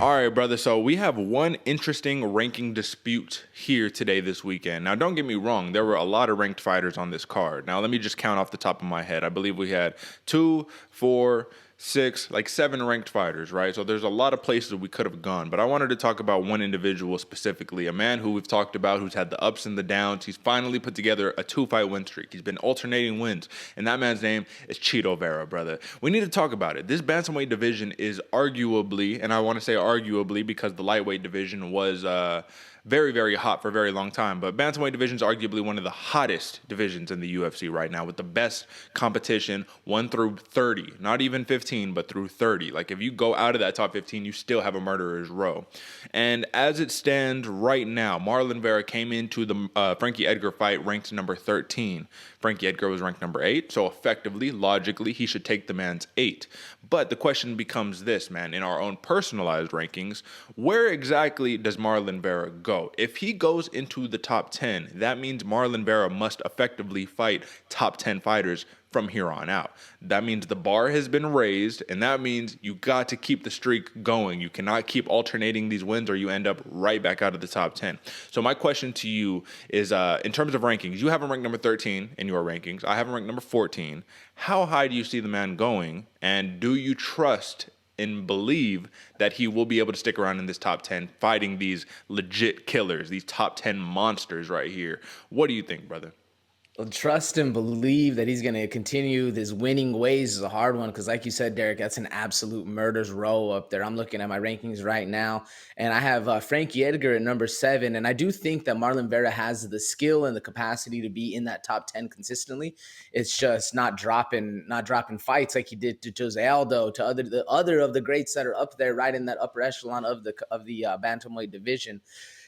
All right, brother. So we have one interesting ranking dispute here today, this weekend. Now, don't get me wrong. There were a lot of ranked fighters on this card. Now, let me just count off the top of my head. I believe we had 2, 4, 6, like 7 ranked fighters, right? So there's a lot of places we could have gone. But I wanted to talk about one individual specifically, a man who we've talked about, who's had the ups and the downs. He's finally put together a 2-fight win streak. He's been alternating wins. And that man's name is Chito Vera, brother. We need to talk about it. This bantamweight division is arguably, and I want to say arguably because the lightweight division was very, very hot for a very long time. But bantamweight division is arguably one of the hottest divisions in the UFC right now, with the best competition 1 through 30, not even 15, but through 30. Like if you go out of that top 15, you still have a murderer's row. And as it stands right now, Marlon Vera came into the Frankie Edgar fight ranked number 13. Frankie Edgar was ranked number 8, so effectively, logically, he should take the man's 8. But the question becomes this, man, in our own personalized rankings, where exactly does Marlon Vera go? If he goes into the top 10, that means Marlon Vera must effectively fight top 10 fighters from here on out. That means the bar has been raised, and that means you got to keep the streak going. You cannot keep alternating these wins or you end up right back out of the top 10. So my question to you is, in terms of rankings, you have him ranked number 13 in your rankings. I have him ranked number 14. How high do you see the man going, and do you trust and believe that he will be able to stick around in this top 10 fighting these legit killers, these top 10 monsters right here? What do you think, brother? Well, trust and believe that he's going to continue this winning ways is a hard one because, like you said, Derek, that's an absolute murder's row up there. I'm looking at my rankings right now, and I have Frankie Edgar at number 7, and I do think that Marlon Vera has the skill and the capacity to be in that top 10 consistently. It's just not dropping fights like he did to Jose Aldo, to the other of the greats that are up there, right in that upper echelon of the bantamweight division.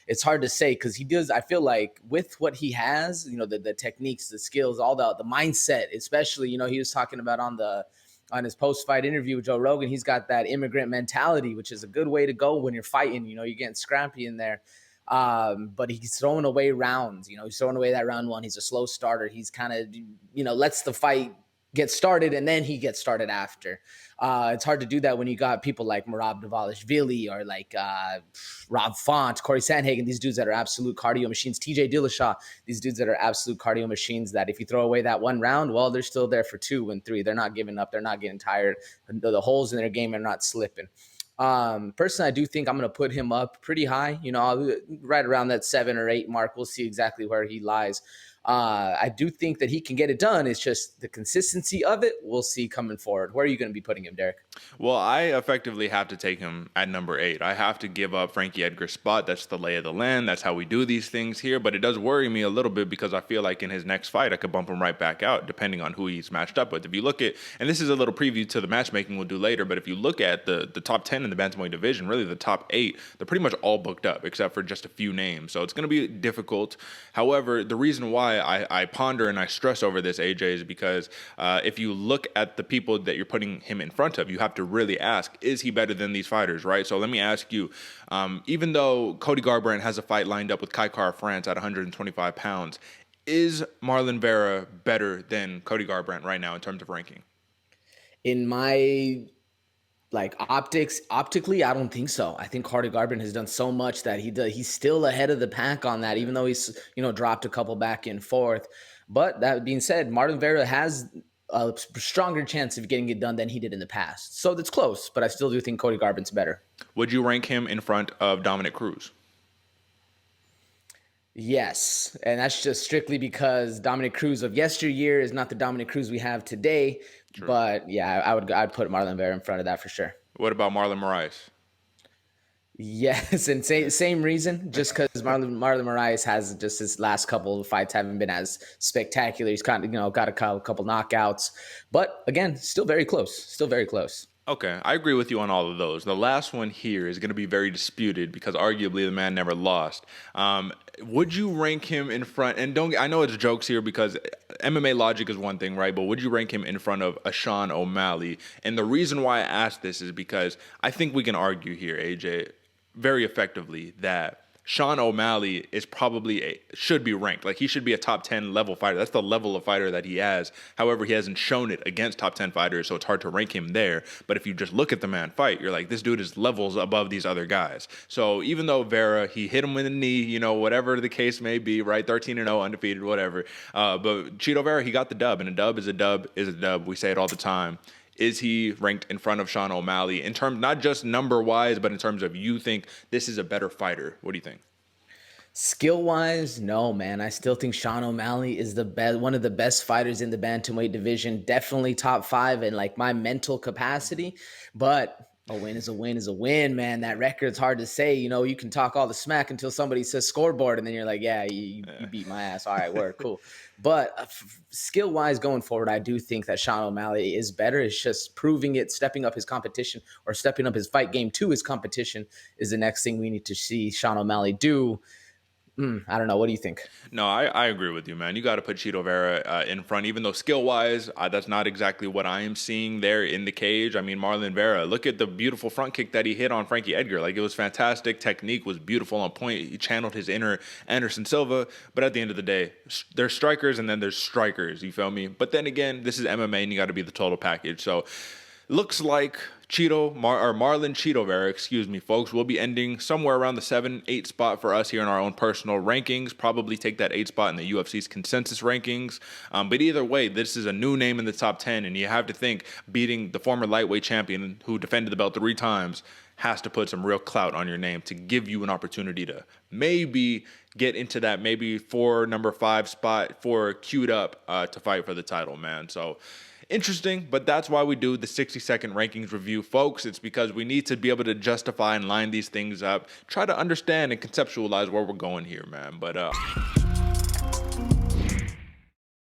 It's hard to say because he does. I feel like with what he has, the techniques, the skills, all the mindset, especially, he was talking about on his post-fight interview with Joe Rogan, he's got that immigrant mentality, which is a good way to go when you're fighting. You're getting scrappy in there. But he's throwing away rounds. He's throwing away that round one. He's a slow starter. He's kind of, lets the fight get started and then he gets started after. It's hard to do that when you got people like Merab Dvalishvili or like Rob Font, Corey Sandhagen, these dudes that are absolute cardio machines, TJ Dillashaw, these dudes that are absolute cardio machines that if you throw away that one round, well, they're still there for 2 and 3. They're not giving up. They're not getting tired. The holes in their game are not slipping. Personally, I do think I'm going to put him up pretty high, right around that 7 or 8 mark. We'll see exactly where he lies. I do think that he can get it done. It's just the consistency of it we'll see coming forward. Where are you going to be putting him, Derek? Well, I effectively have to take him at number 8. I have to give up Frankie Edgar's spot. That's the lay of the land. That's how we do these things here. But it does worry me a little bit because I feel like in his next fight, I could bump him right back out depending on who he's matched up with. If you look at, and this is a little preview to the matchmaking we'll do later, but if you look at the top 10 in the bantamweight division, really the top 8, they're pretty much all booked up except for just a few names. So it's going to be difficult. However, the reason why I ponder and I stress over this, AJ, is because if you look at the people that you're putting him in front of, you have to really ask, is he better than these fighters, right? So let me ask you, even though Cody Garbrandt has a fight lined up with Kai Kara-France at 125 pounds, is Marlon Vera better than Cody Garbrandt right now in terms of ranking? In my optically, I don't think so. I think Cody Garbrandt has done so much that he's still ahead of the pack on that, even though he's dropped a couple back and forth. But that being said, Marlon Vera has a stronger chance of getting it done than he did in the past. So that's close, but I still do think Cody Garbrandt's better. Would you rank him in front of Dominic Cruz? Yes, and that's just strictly because Dominic Cruz of yesteryear is not the Dominic Cruz we have today. True. But yeah, I'd put Marlon Vera in front of that for sure. What about Marlon Moraes? Yes, and same reason. Just because Marlon Moraes has just his last couple of fights haven't been as spectacular. He's kind of got a couple knockouts, but again, still very close. Still very close. Okay, I agree with you on all of those. The last one here is going to be very disputed because arguably the man never lost. Would you rank him in front? And I know it's jokes here because MMA logic is one thing, right? But would you rank him in front of a Sean O'Malley? And the reason why I ask this is because I think we can argue here, AJ, very effectively that Sean O'Malley is probably should be ranked. Like, he should be a top 10 level fighter. That's the level of fighter that he has. However, he hasn't shown it against top 10 fighters, so it's hard to rank him there. But if you just look at the man fight, you're like, this dude is levels above these other guys. So even though Vera, he hit him with a knee, you know, whatever the case may be, right? 13-0, undefeated, whatever. But Chito Vera, he got the dub, and a dub is a dub is a dub. We say it all the time. Is he ranked in front of Sean O'Malley in terms, not just number wise, but in terms of you think this is a better fighter? What do you think? Skill wise, no, man. I still think Sean O'Malley is the best, one of the best fighters in the bantamweight division. Definitely top five in like my mental capacity. But a win is a win is a win, man. That record's hard to say. You know, you can talk all the smack until somebody says scoreboard, and then you're like, yeah, you beat my ass. All right, word, cool. But skill wise, going forward, I do think that Sean O'Malley is better. It's just proving it, stepping up his competition, or stepping up his fight game to his competition is the next thing we need to see Sean O'Malley do. I don't know. What do you think? No, I agree with you, man. You got to put Chito Vera in front, even though skill-wise, that's not exactly what I am seeing there in the cage. I mean, Marlon Vera, look at the beautiful front kick that he hit on Frankie Edgar. Like, it was fantastic. Technique was beautiful on point. He channeled his inner Anderson Silva. But at the end of the day, there's strikers and then there's strikers. You feel me? But then again, this is MMA and you got to be the total package. So looks like Marlon Chito Vera, excuse me, folks, will be ending somewhere around the 7-8 spot for us here in our own personal rankings. Probably take that 8 spot in the UFC's consensus rankings. But either way, this is a new name in the top 10, and you have to think beating the former lightweight champion who defended the belt 3 times has to put some real clout on your name to give you an opportunity to maybe get into that maybe number 5 spot for queued up to fight for the title, man. So interesting, but that's why we do the 60-second rankings review, folks. It's because we need to be able to justify and line these things up, try to understand and conceptualize where we're going here, man. But